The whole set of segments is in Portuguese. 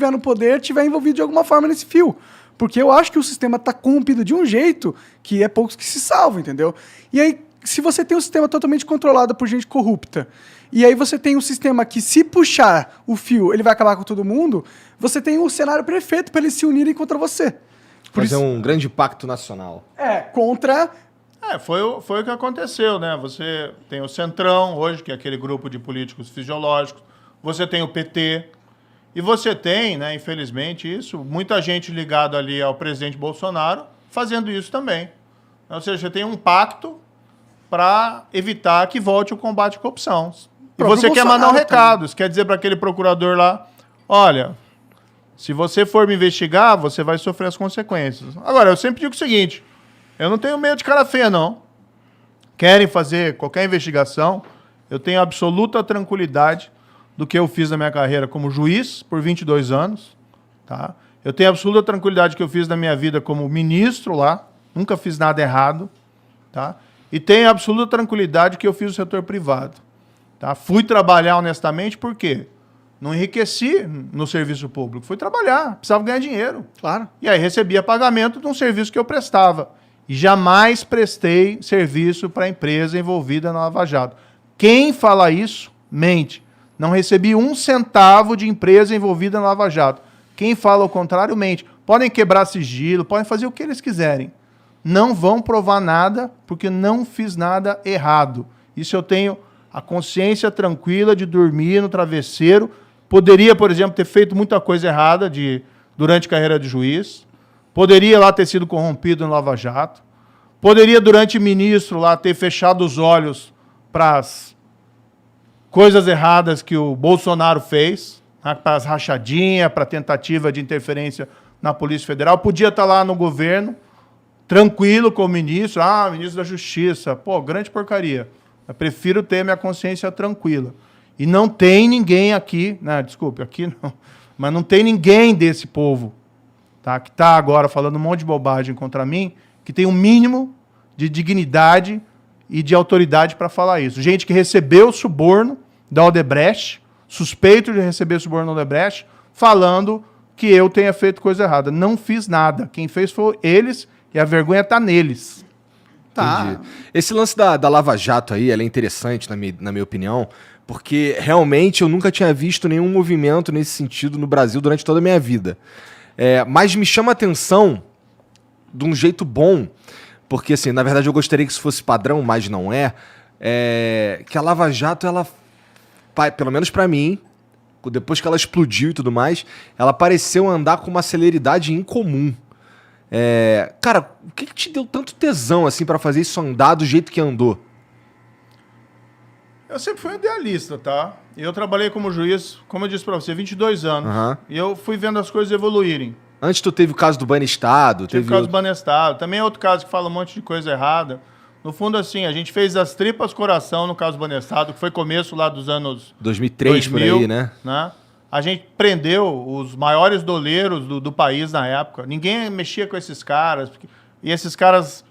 estiver no poder estiver envolvido de alguma forma nesse fio. Porque eu acho que o sistema está corrompido de um jeito que é poucos que se salvam, entendeu? E aí, se você tem um sistema totalmente controlado por gente corrupta, e aí você tem um sistema que, se puxar o fio, ele vai acabar com todo mundo, você tem um cenário perfeito para eles se unirem contra você. Fazer um grande pacto nacional. Contra... Foi o que aconteceu, né? Você tem o Centrão hoje, que é aquele grupo de políticos fisiológicos. Você tem o PT. E você tem, né, infelizmente, muita gente ligada ali ao presidente Bolsonaro fazendo isso também. Ou seja, você tem um pacto para evitar que volte o combate à corrupção. E você quer mandar um recado. Você quer dizer para aquele procurador lá, olha, se você for me investigar, você vai sofrer as consequências. Agora, eu sempre digo o seguinte, eu não tenho medo de cara feia, não. Querem fazer qualquer investigação, eu tenho absoluta tranquilidade do que eu fiz na minha carreira como juiz por 22 anos. Tá? Eu tenho absoluta tranquilidade do que eu fiz na minha vida como ministro lá, nunca fiz nada errado. Tá? E tenho absoluta tranquilidade que eu fiz no setor privado. Tá? Fui trabalhar honestamente, por quê? Não enriqueci no serviço público, fui trabalhar, precisava ganhar dinheiro. Claro. E aí recebia pagamento de um serviço que eu prestava. E jamais prestei serviço para a empresa envolvida na Lava Jato. Quem fala isso, mente. Não recebi 1 centavo de empresa envolvida na Lava Jato. Quem fala o contrário, mente. Podem quebrar sigilo, podem fazer o que eles quiserem. Não vão provar nada, porque não fiz nada errado. Isso eu tenho a consciência tranquila de dormir no travesseiro. Poderia, por exemplo, ter feito muita coisa errada durante a carreira de juiz. Poderia lá ter sido corrompido no Lava Jato. Poderia, durante ministro, lá ter fechado os olhos para as coisas erradas que o Bolsonaro fez, né, para as rachadinhas, para a tentativa de interferência na Polícia Federal. Podia estar lá no governo, tranquilo como ministro. Ministro da Justiça. Pô, grande porcaria. Eu prefiro ter minha consciência tranquila. E não tem ninguém aqui, né, desculpe, aqui não, mas não tem ninguém desse povo, tá, que está agora falando um monte de bobagem contra mim, que tem um mínimo de dignidade e de autoridade para falar isso. Gente que recebeu suborno da Odebrecht, suspeito de receber suborno da Odebrecht, falando que eu tenha feito coisa errada. Não fiz nada. Quem fez foi eles e a vergonha está neles. Tá. Entendi. Esse lance da Lava Jato aí, ela é interessante, na minha opinião, porque realmente eu nunca tinha visto nenhum movimento nesse sentido no Brasil durante toda a minha vida. Mas me chama a atenção de um jeito bom, porque assim, na verdade eu gostaria que isso fosse padrão, mas não que a Lava Jato, ela, pelo menos pra mim, depois que ela explodiu e tudo mais, ela pareceu andar com uma celeridade incomum. Cara, o que te deu tanto tesão assim pra fazer isso andar do jeito que andou? Eu sempre fui um idealista, tá? E eu trabalhei como juiz, como eu disse pra você, 22 anos. Uhum. E eu fui vendo as coisas evoluírem. Antes tu teve o caso do Banestado. Teve o caso do Banestado. Também é outro caso que fala um monte de coisa errada. No fundo, assim, a gente fez as tripas coração no caso do Banestado, que foi começo lá dos anos 2003, 2000, por aí, né? A gente prendeu os maiores doleiros do país na época. Ninguém mexia com esses caras. E esses caras...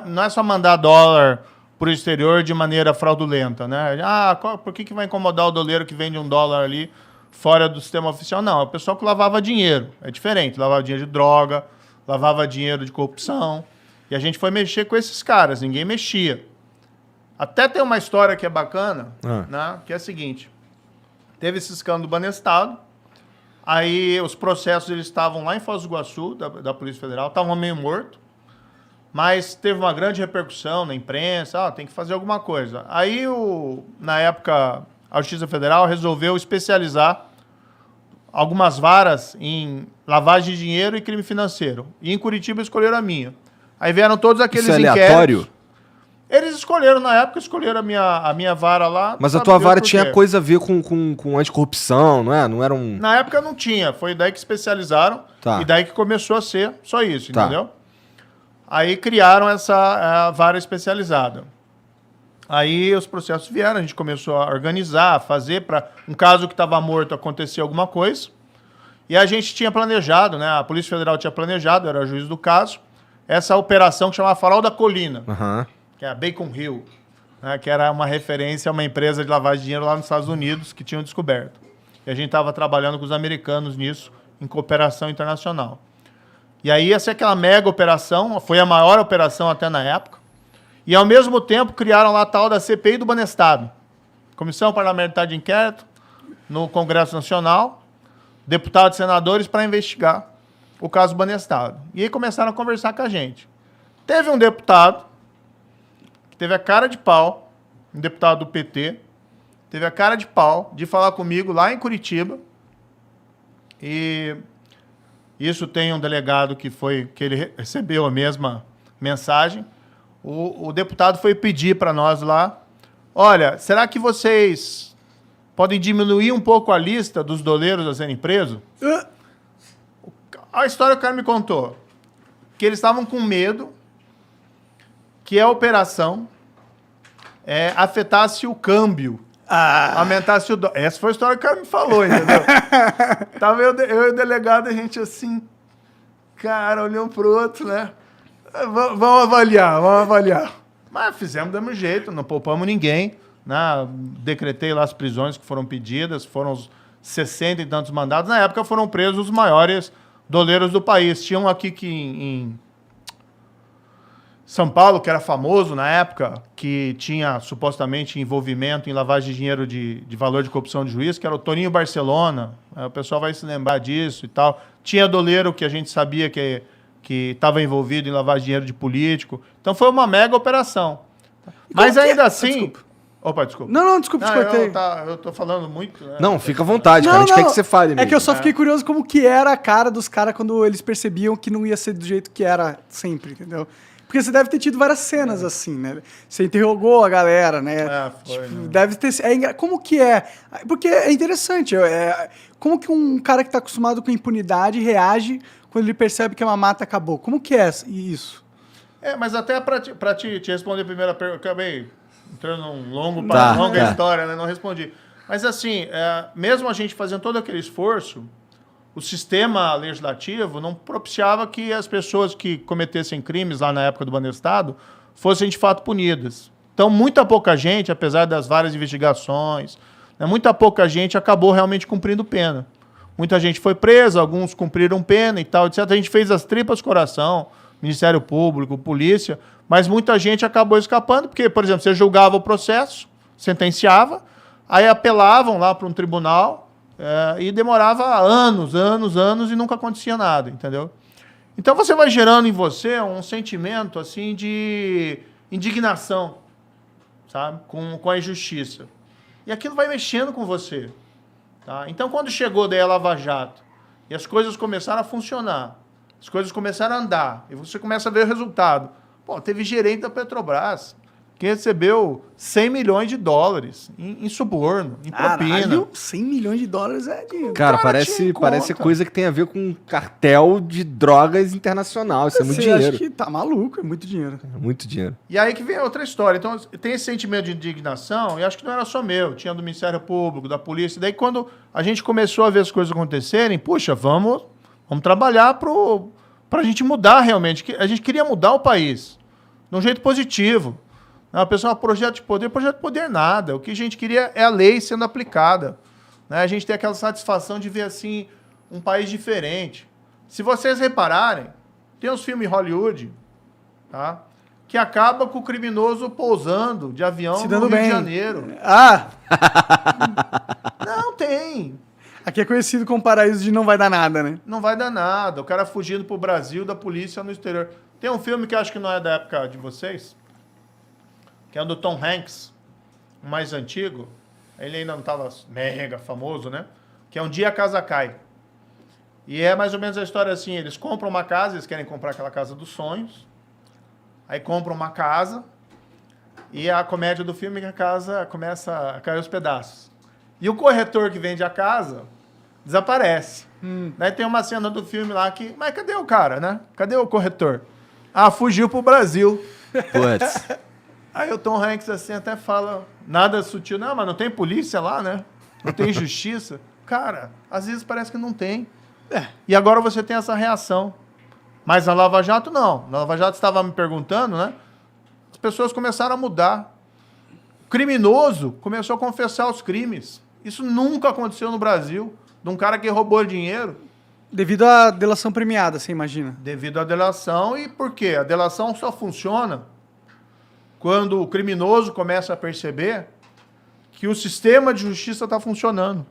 Não é só mandar dólar para o exterior de maneira fraudulenta, né? Por que vai incomodar o doleiro que vende $1 ali fora do sistema oficial? Não, é o pessoal que lavava dinheiro. É diferente. Lavava dinheiro de droga, lavava dinheiro de corrupção. E a gente foi mexer com esses caras. Ninguém mexia. Até tem uma história que é bacana, né? Que é a seguinte. Teve esse escândalo do Banestado. Aí os processos eles estavam lá em Foz do Iguaçu, da Polícia Federal. Estavam meio mortos. Mas teve uma grande repercussão na imprensa, tem que fazer alguma coisa. Aí, na época, a Justiça Federal resolveu especializar algumas varas em lavagem de dinheiro e crime financeiro. E em Curitiba escolheram a minha. Aí vieram todos aqueles inquéritos. Isso é aleatório? Eles escolheram, na época, a minha vara lá. Mas a tua vara tinha coisa a ver com anticorrupção, não é? Não era um... Na época não tinha, foi daí que especializaram. E daí que começou a ser só isso, entendeu? Aí criaram essa vara especializada. Aí os processos vieram, a gente começou a organizar, a fazer para um caso que estava morto acontecer alguma coisa. E a gente tinha planejado, né? A Polícia Federal tinha planejado, era juiz do caso, essa operação que chamava Farol da Colina, que é a Bacon Hill, né? Que era uma referência a uma empresa de lavagem de dinheiro lá nos Estados Unidos que tinham descoberto. E a gente estava trabalhando com os americanos nisso, em cooperação internacional. E aí essa é aquela mega operação, foi a maior operação até na época. E ao mesmo tempo criaram lá a tal da CPI do Banestado. Comissão Parlamentar de Inquérito no Congresso Nacional, deputados e senadores para investigar o caso Banestado. E aí começaram a conversar com a gente. Teve um deputado que teve a cara de pau, um deputado do PT, teve a cara de pau de falar comigo lá em Curitiba. E isso tem um delegado que ele recebeu a mesma mensagem. O deputado foi pedir para nós lá, olha, será que vocês podem diminuir um pouco a lista dos doleiros a serem presos? A história que o cara me contou, que eles estavam com medo que a operação afetasse o câmbio, aumentasse o dólar. Essa foi a história que o cara me falou, entendeu? Tava eu e o delegado, a gente assim, cara, olhou pro outro, né? Vamos avaliar. Mas fizemos do mesmo jeito, não poupamos ninguém, né? Decretei lá as prisões que foram pedidas, foram os 60 e tantos mandados. Na época foram presos os maiores doleiros do país. Tinha um aqui que em São Paulo, que era famoso na época, que tinha supostamente envolvimento em lavagem de dinheiro de valor de corrupção de juiz, que era o Toninho Barcelona. O pessoal vai se lembrar disso e tal. Tinha doleiro que a gente sabia que estava envolvido em lavagem de dinheiro de político. Então foi uma mega operação. Mas ainda assim... Desculpa. Opa, desculpa. Não, desculpa, te cortei. Eu tô falando muito, né? Não, fica à vontade, cara. A gente quer que você fale mesmo. É que eu só fiquei curioso como que era a cara dos caras quando eles percebiam que não ia ser do jeito que era sempre, entendeu? Porque você deve ter tido várias cenas assim, né? Você interrogou a galera, né? Foi, né? Deve ter... Como que é? Porque é interessante. Como que um cara que tá acostumado com impunidade reage quando ele percebe que a mamata acabou? Como que é isso? Mas até para te responder a primeira pergunta, eu acabei entrando num longa história, né? Não respondi. Mas assim, mesmo a gente fazendo todo aquele esforço, o sistema legislativo não propiciava que as pessoas que cometessem crimes lá na época do Banestado fossem de fato punidas. Então, muita pouca gente, apesar das várias investigações, né, muita pouca gente acabou realmente cumprindo pena. Muita gente foi presa, alguns cumpriram pena e tal, etc. A gente fez as tripas coração, Ministério Público, polícia, mas muita gente acabou escapando, porque, por exemplo, você julgava o processo, sentenciava, aí apelavam lá para um tribunal e demorava anos e nunca acontecia nada, entendeu? Então você vai gerando em você um sentimento assim de indignação, sabe? Com a injustiça. E aquilo vai mexendo com você. Tá? Então, quando chegou daí a Lava Jato e as coisas começaram a funcionar, as coisas começaram a andar, e você começa a ver o resultado. Pô, teve gerente da Petrobras que recebeu 100 milhões de dólares em suborno, em propina. Caralho, 100 milhões de dólares é dinheiro. Cara, parece coisa que tem a ver com um cartel de drogas internacional. Isso é muito dinheiro. Acho que tá maluco, é muito dinheiro. É muito dinheiro. E aí que vem outra história. Então, tem esse sentimento de indignação, e acho que não era só meu, tinha do Ministério Público, da polícia. E daí, quando a gente começou a ver as coisas acontecerem, puxa, vamos trabalhar pra gente mudar realmente. A gente queria mudar o país de um jeito positivo. Não, pessoal, projeto de poder nada. O que a gente queria é a lei sendo aplicada. Né? A gente tem aquela satisfação de ver assim um país diferente. Se vocês repararem, tem uns filmes em Hollywood, tá? Que acaba com o criminoso pousando de avião no Rio de Janeiro. Não tem. Aqui é conhecido como paraíso de não vai dar nada, né? Não vai dar nada. O cara fugindo pro Brasil da polícia no exterior. Tem um filme que eu acho que não é da época de vocês, que é o do Tom Hanks, o mais antigo. Ele ainda não estava mega famoso, né? Que é Um Dia a Casa Cai. E é mais ou menos a história assim, eles compram uma casa, eles querem comprar aquela casa dos sonhos, aí compram uma casa, e a comédia do filme é que a casa começa a cair aos pedaços. E o corretor que vende a casa desaparece. Daí tem uma cena do filme lá que... Mas cadê o cara, né? Cadê o corretor? Fugiu pro Brasil. Putz. Aí o Tom Hanks assim até fala, nada sutil, não, mas não tem polícia lá, né? Não tem justiça. Cara, às vezes parece que não tem. E agora você tem essa reação. Mas na Lava Jato, não. Na Lava Jato, você estava me perguntando, né? As pessoas começaram a mudar. O criminoso começou a confessar os crimes. Isso nunca aconteceu no Brasil. De um cara que roubou dinheiro Devido à delação premiada, você imagina? Devido à delação. E por quê? A delação só funciona quando o criminoso começa a perceber que o sistema de justiça está funcionando.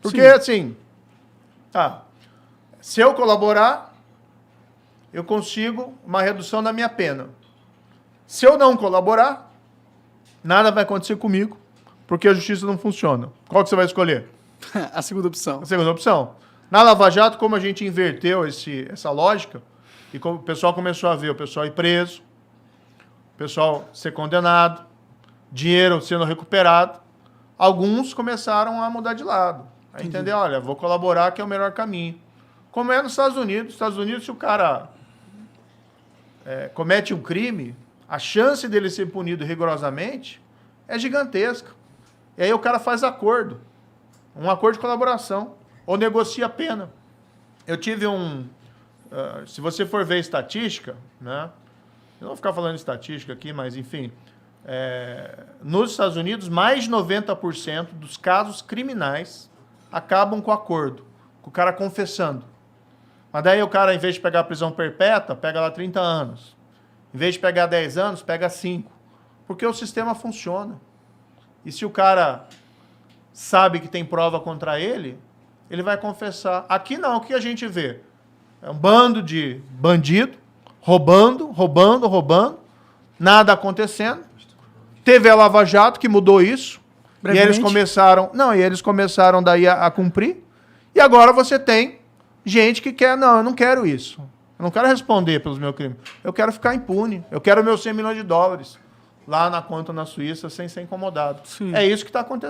Porque, assim, se eu colaborar, eu consigo uma redução da minha pena. Se eu não colaborar, nada vai acontecer comigo, porque a justiça não funciona. Qual que você vai escolher? A segunda opção. A segunda opção. Na Lava Jato, como a gente inverteu essa lógica, e como o pessoal começou a ver o pessoal ir preso, o pessoal ser condenado, dinheiro sendo recuperado, alguns começaram a mudar de lado. A entender, olha, vou colaborar que é o melhor caminho. Como é nos Estados Unidos. Nos Estados Unidos, se o cara comete um crime, a chance dele ser punido rigorosamente é gigantesca. E aí o cara faz acordo. Um acordo de colaboração. Ou negocia a pena. Eu tive se você for ver estatística, né? Eu não vou ficar falando de estatística aqui, mas enfim. Nos Estados Unidos, mais de 90% dos casos criminais acabam com acordo. Com o cara confessando. Mas daí o cara, em vez de pegar a prisão perpétua, pega lá 30 anos. Em vez de pegar 10 anos, pega 5. Porque o sistema funciona. E se o cara sabe que tem prova contra ele, ele vai confessar. Aqui não, o que a gente vê? É um bando de bandido, roubando, nada acontecendo. Teve a Lava Jato, que mudou isso. E eles começaram daí a cumprir. E agora você tem gente que quer, não, eu não quero isso. Eu não quero responder pelos meus crimes. Eu quero ficar impune. Eu quero meus 100 milhões de dólares lá na conta na Suíça sem ser incomodado. Sim. É isso que está acontecendo.